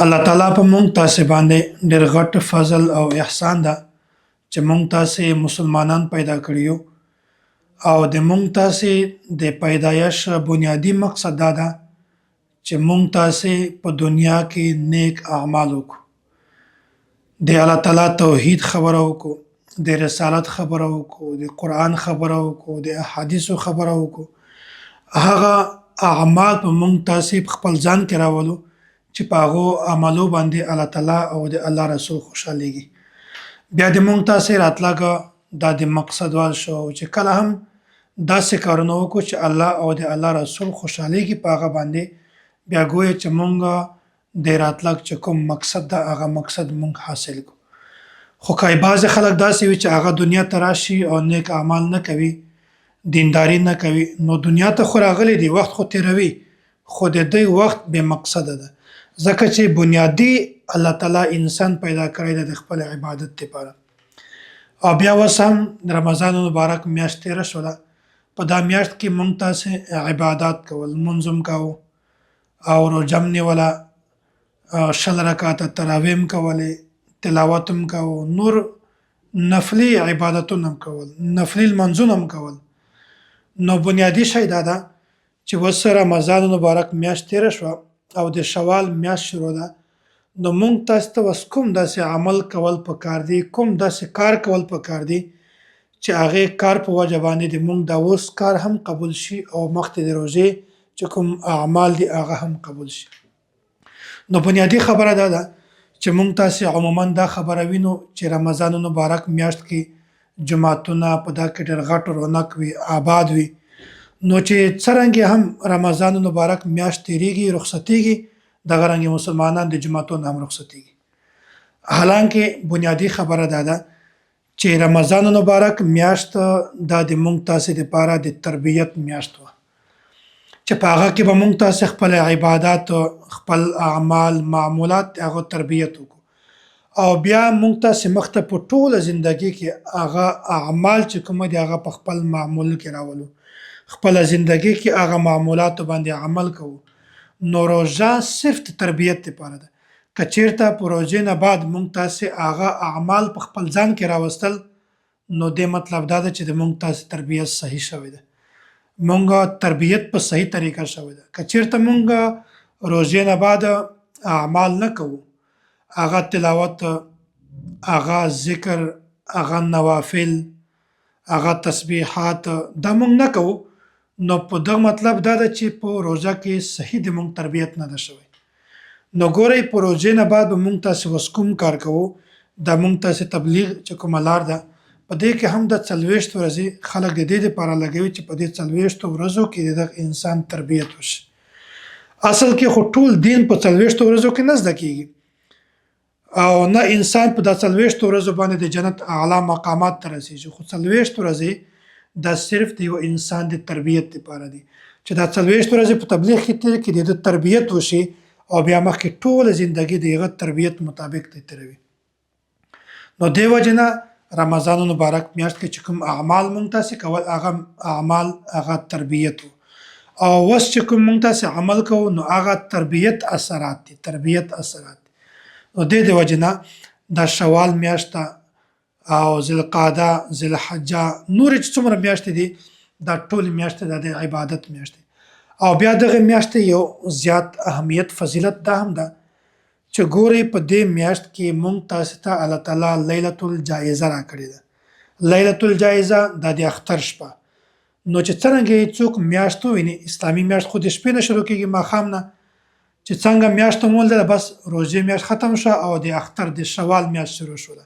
الله تعالی په مونږ تاسې باندې ډېر غټ فضل او احسان ده چې مونږ تاسې مسلمانان پیدا کړي یو او د مونږ تاسې د پیدایش بنیادی مقصد دا ده چې مونږ تاسې په دنیا کې نیک اعمال وکړو، د الله تعالی توحید خبره وکړو، د رسالت خبره وکړو، د قرآن خبره وکړو، د احادیثو خبره وکړو. هغه اعمال په مونږ تاسې په خپل ځان کې راولو چې په هغو عملو باندې الله تعالی او د الله رسول خوشحالیږي. بیا د مونږ تاسې راتلګ دا د مقصد وال شو چې کله هم داسې کارونه وکړو چې الله او د الله رسول خوشحالیږي په هغه باندې، بیا ګویا چې مونږ د راتلګ چې کوم مقصد ده هغه مقصد مونږ حاصل کړو. خو که بعضې خلک داسې وي چې هغه دنیا ته راشي او نیک اعمال نه کوي، دینداري نه کوي، نو دنیا ته خو راغلی دی، وخت خو تیروي، خو د دوی وخت بې مقصده ده، ځکه چې بنیادي الله تعالی انسان پیدا کړی دی د خپل عبادت لپاره. او بیا اوس هم د رمضان مبارک میاشت تېره شوله، په دا میاشت کې مونږ تاسې عبادات کول، لمونځ هم کوو او روژه هم نیوله، 20 رکعته تراویح هم کولې، تلاوت هم کوو، نور نفلي عبادتونه هم کول، نفلي لمونځونه هم کول. نو بنیادي شی دا ده چې اوس رمضان مبارک میاشت تېره شوه او د شوال میاشت شروع ده، نو مونږ تاسو ته اوس کوم داسې عمل کول پکار دی، کوم داسې کار کول پکار دی چې هغې کار په وجه باندې د مونږ دا اوس کار هم قبول شي او مخکې د روژې چې کوم اعمال دي هغه هم قبول شي. نو بنیادي خبره دا ده چې مونږ تاسې عموما دا خبره وینو چې رمضان مبارک میاشت کې جماعتونه په دا کې ډېر غټ رونق وي، آباد وي. نو چې څرنګې هم رمضان مبارک میاشت تیریږي، رخصتیږي، دغه رنګې مسلمانان د جماعتونو هم رخصتیږي. حالانکه بنیادي خبره دا ده چې رمضان مبارک میاشت دا د مونږ تاسې دپاره د تربیت میاشت وه چې په هغه کې به مونږ تاسې خپل عبادات، خپل اعمال، معمولات د هغو تربیت وکړو او بیا مونږ تاسې مخته په ټوله زندګي کې هغه اعمال چې کومه دي هغه په خپل معمول کې راولو، خپله زندګي کې هغه معمولاتو باندې عمل کوو. نو روژه صرف د تربیت لپاره ده. که چیرته په روژې نه بعد مونږ تاسې هغه اعمال په خپل ځان کې راوستل، نو دې مطلب دا ده چې د مونږ تاسې تربیت صحیح شوی ده، مونږ تربیت په صحیح طریقه شوی ده. که چیرته مونږ روژې نه بعد اعمال نه کوو، هغه تلاوت، هغه ذکر، هغه نوافل، هغه تسبیحات دا مونږ نه کوو، نو په دغه مطلب دا ده چې په روژه کې صحیح د مونږ تربیت نه ده شوی. نو ګورئ په روژې نه بعد به مونږ تاسې اوس کوم کار کوو، دا مونږ تاسې تبلیغ چې کومه لار ده، په دې کې هم د 40 ورځې خلک د دې دپاره لګوي چې په دې 40 ورځو کې د دغه انسان تربیت وشي. اصل کې خو ټول دین په 40 ورځو کې نه زده کېږي او نه انسان په دا 40 ورځو باندې د جنت اعلی مقامات ته رسېږي، خو 40 ورځې دا صرف د یو انسان د تربیت لپاره دي چې دا 40 ورځې په تبلیغ کې تېرې کړي، د تربیت وشي او بیا مخکې ټوله زندګي د هغه تربیت مطابق دی تېروي. نو دې وجې نه رمضان مبارک میاشت کې چې کوم اعمال مونږ تاسې کول، هغه اعمال هغه تربیت و، او اوس چې کوم مونږ تاسې عمل کوو نو هغه تربیت اثرات دي، تربیت اثرات دي. نو دې د وجې نه دا شوال میاشت او ذوالقعده، ذوالحجه، نورې چې څومره میاشتې دي دا ټولې میاشتې دا د عبادت میاشتې. او بیا دغه میاشتې یو زیات اهمیت فضیلت دا هم ده چې ګورئ په دې میاشت کې مونږ تاسې ته الله تعالی لیلة الجایزه راکړې ده. لیلة الجایزه دا د اختر شپه. نو چې څرنګه څوک میاشت وویني، اسلامي میاشت خو د شپې نه شروع کېږي، ماښام نه، چې څنګه میاشت ومولده بس روژې میاشت ختم شوه او د اختر د شوال میاشت شروع شوله.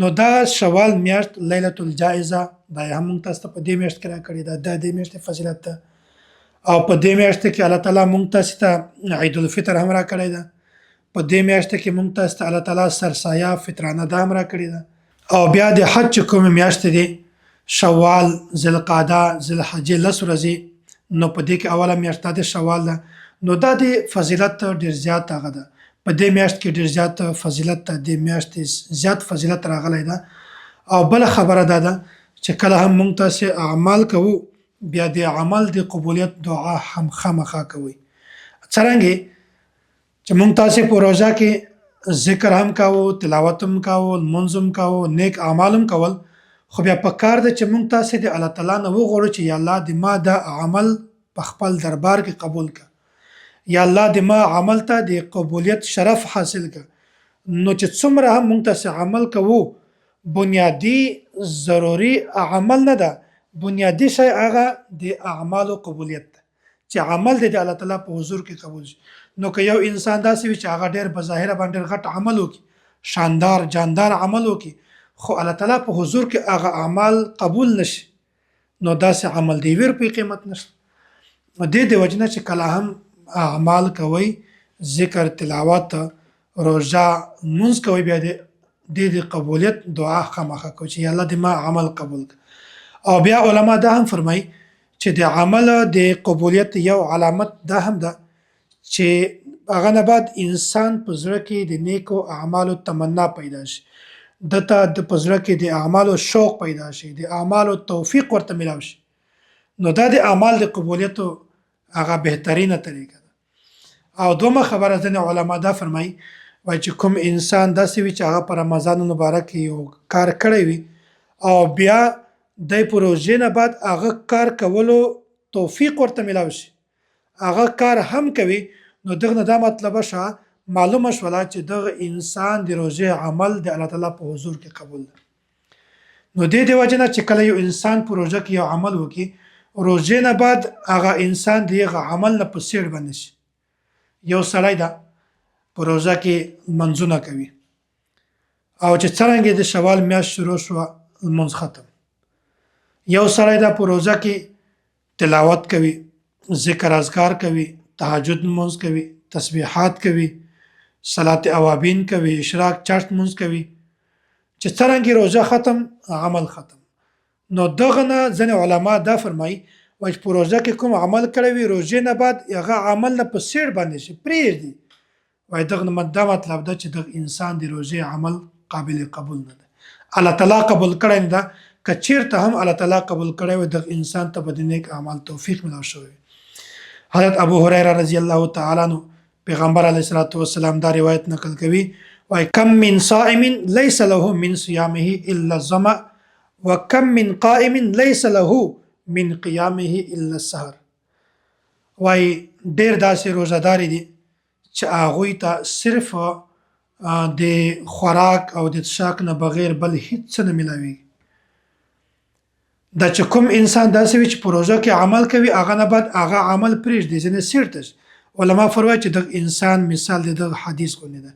نو دا شوال میاشت لیلة الجایزه دا هم مونږ تاسو ته په دې میاشت کې راکړې ده، دا د دې میاشتې فضیلت ده. او په دې میاشت کې الله تعالی مونږ تاسو ته عید الفطر هم راکړی ده، په دې میاشت کې مونږ تاسو ته الله تعالی سرسایه فطرانه دا هم راکړې ده. او بیا د حج چې کومې میاشتې دي، شوال، ذوالقعده، ذوالحجې 10 ورځې، نو په دې کې اوله میاشت دا د شوال ده. نو دا د فضیلت ډېر زیات هغه ده، په دې میاشت کې ډېر زیات فضیلت ده، دې میاشتې زیات فضیلت راغلی ده. او بله خبره دا ده چې کله هم مونږ تاسې اعمال کوو، بیا د عمل د قبولیت دعا هم خامخا کوئ. څرنګې چې مونږ تاسې په روژه کې ذکر هم کاوه، تلاوت هم کاوه، لمونځ هم کاوه، نیک اعمال هم کول، خو بیا پکار ده چې مونږ تاسې د الله تعالی نه وغواړو چې یا الله د ما دا عمل په خپل دربار کې قبول کړه، یا الله د ما عمل ته د قبولیت شرف حاصل کړه. نو چې څومره هم مونږ تاسې عمل کوو، بنیادی ضروري عمل نه ده، بنیادی شی هغه د اعمالو قبولیت ده چې عمل د الله تعالی په حضور کې قبول شي. نو که یو انسان داسې وي چې هغه ډېر بظاهره باندې غټ عمل وکړي، شاندار جاندار عمل وکړي، خو الله تعالی په حضور کې هغه اعمال قبول نشي، نو داسې عمل د یوې روپۍ قیمت نشته. نو د وجې نه چې کله هم اعمال کوئ، ذکر، تلاوت، روژه، لمونځ کوئ، بیا د قبولیت دعا خامخا کوئ چې یا الله د ما عمل قبول کړه. او بیا علما دا هم فرمایي چې د عمل د قبولیت یو علامت دا هم ده چې هغه نه بعد انسان په زړه کې د نیکو اعمالو تمنا پیدا شي، دته د په زړه کې د اعمالو شوق پیدا شي، د اعمالو توفیق ورته میلاو شي. نو دا د اعمال د قبولیتو هغه بهترینه طریقه ده. او دومره خبره ځینې علما دا فرمایي وایي چې کوم انسان داسې وي چې هغه په رمضان مبارک کې یو کار کړی وي او بیا د په روژې نه بعد هغه کار کولو توفیق ورته میلاو شي، هغه کار هم کوي، نو دغه نه دا مطلب شه معلومه شوله چې دغه انسان د روژې عمل د الله تعالی په حضور کې قبول ده. نو د دې وجې نه چې کله یو انسان په روژه کې یو عمل وکړي، روژې نه بعد هغه انسان د هغه عمل نه په سیړ باندې شي. یو سړی ده په روژه کې منځونه کوي او چې څرنګه د شوال میاشت شروع شوه لمونځ ختم. یو سړی ده په روژه کې تلاوت کوي، ذکر اذکار کوي، تهجد لمونځ کوي، تسبیحات کوي، صلات اوابین کوي، اشراق چاشت لمونځ کوي، چې څرنګه روژه ختم عمل ختم. نو دغه نه ځینې علما دا فرمایي وایي چې په روژه کې کوم عمل کړی وي، روژې نه بعد هغه عمل نه په سیړ باندې شي پرېږدي، وایي دغه نه دا مطلب ده چې دغه انسان د روژې عمل قابل قبول نه ده، الله تعالی قبول کړی نه ده. که چیرته هم الله تعالی قبول کړی وي، دغه انسان ته به د نیک اعمال توفیق میلاو شوی. حضرت ابو هریره رضی الله تعالی عنہ پیغمبر علیه الصلاۃ والسلام دا روایت نقل کوي، وایي کم من صائم لیس له من صیامه الا الظمأ وکم من قائم لیس له من قیامه الا السحر. وایي ډېر داسې روژهدار دي چې هغوی ته صرف د خوراک او د څښاک نه بغیر بل هیڅ څه نه میلاویږي. دا چې کوم انسان داسې وي چې په روژه کې عمل کوي، هغه نه بعد هغه عمل پرېږدي، ځینې سیړ تش. علما فرمایي چې دغه انسان مثال د دغه حدیث غوندې ده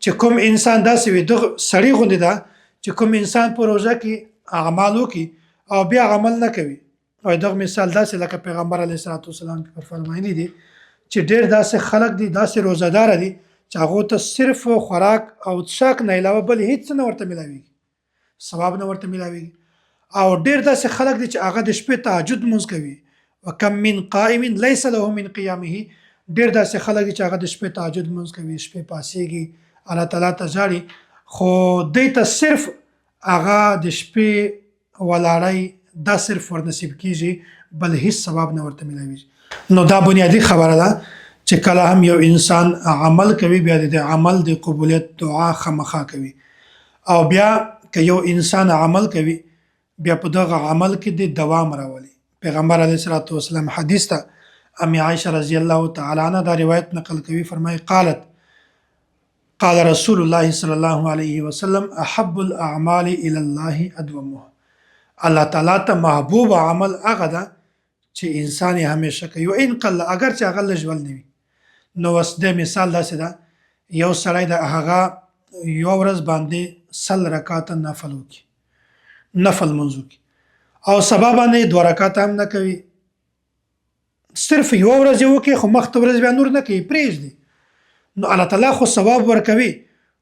چې کوم انسان داسې وي، دغه سړی غوندې ده چې کوم انسان په روژه کې اعمال وکړي او بیا عمل نه کوي. او دغه مثال داسې لکه پیغمبر علیه الصلاۃ والسلام فرمایلی دي چې ډېر داسې خلک دي، داسې روژهدار دي چې هغو ته صرف خوراک او څښاک نه علاوه بل هیڅ نه ورته میلاویږي، ثواب نه ورته میلاویږي. او ډېر داسې خلک دي چې هغه د شپې تهجد لمونځ کوي، وکم من قائم لیس له من قیامه، ډېر داسې خلک دي چې هغه د شپې تهجد لمونځ کوي، شپې پاسېږي، الله تعالی ته ژاړي، خو دوی ته صرف هغه د شپې ولاړی دا صرف ورنصیب کیږي، بل هیڅ ثواب نه ورته میلاویږي. نو دا بنیادی خبره ده چې کله هم یو انسان عمل کوي، بیا د عمل د قبولیت دعا خامخا کوي. او بیا که یو انسان عمل کوي، بیا په دغه عمل کې د دوام راولي. پیغمبر علیه الصلاۃ والسلام حدیث ته ام عائشه رضی الله تعالی عنها دا روایت نقل کوي، فرمایي قالت قال رسول الله صلی الله علیه وسلم احب الاعمال الى الله ادومها. الله تعالی ته محبوب عمل هغه ده چې انسان یې همیشه کوي، او ان قل اگر چې هغه لږ ول نه وي. نو اوس د مثال داسې ده، یو سړی د هغه یو ورځ باندې 100 رکعاته نفل وکړي، نفل لمونځ وکړي، او سبا باندې 2 رکعاته هم نه کوي، صرف یو ورځ یې وکړي خو مخته ورځ بیا نور نه کوي، پرېږدي. نو الله تعالی خو ثواب ورکوي،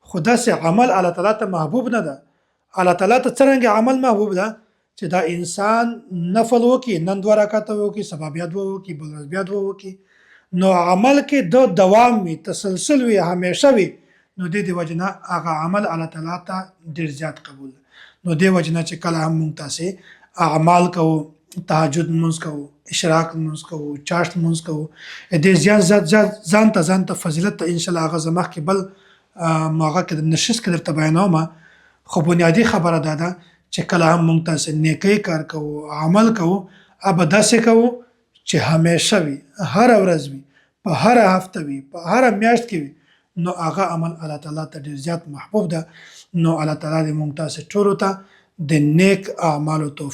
خو داسې عمل الله تعالی ته محبوب نه ده. الله تعالی ته څرنګه عمل محبوب ده چې دا انسان نفل وکړي، نن 2 رکعاته وکړي، سبا بیا 2 وکړي، بل ورځ بیا 2 وکړي، نو عمل کې د دوام وي، تسلسل وي، همیشه وي. نو د دې وجې نه هغه عمل الله تعالی ته ډېر زیات قبول ده. نو دې وجې نه چې کله هم مونږ تاسې اعمال کوو، تهجد لمونځ کوو، اشراق لمونځ کوو، چاشت لمونځ کوو، دې ځان ته فضیلت ته انشاءالله هغه زه مخکې بل هغه کې د نشست کې درته بیانومه. خو بنیادي خبره دا ده چې کله هم مونږ تاسې نیکۍ کار کوو، عمل کوو، به داسې کوو چې همیشه وي، هره ورځ وي، په هره هفته وي، په هره میاشت کې وي، نو هغه عمل الله تعالی ته ډېر زیات محبوب ده. نو الله تعالی دې مونږ تاسې ټولو ته د نیک اعمالو توفیق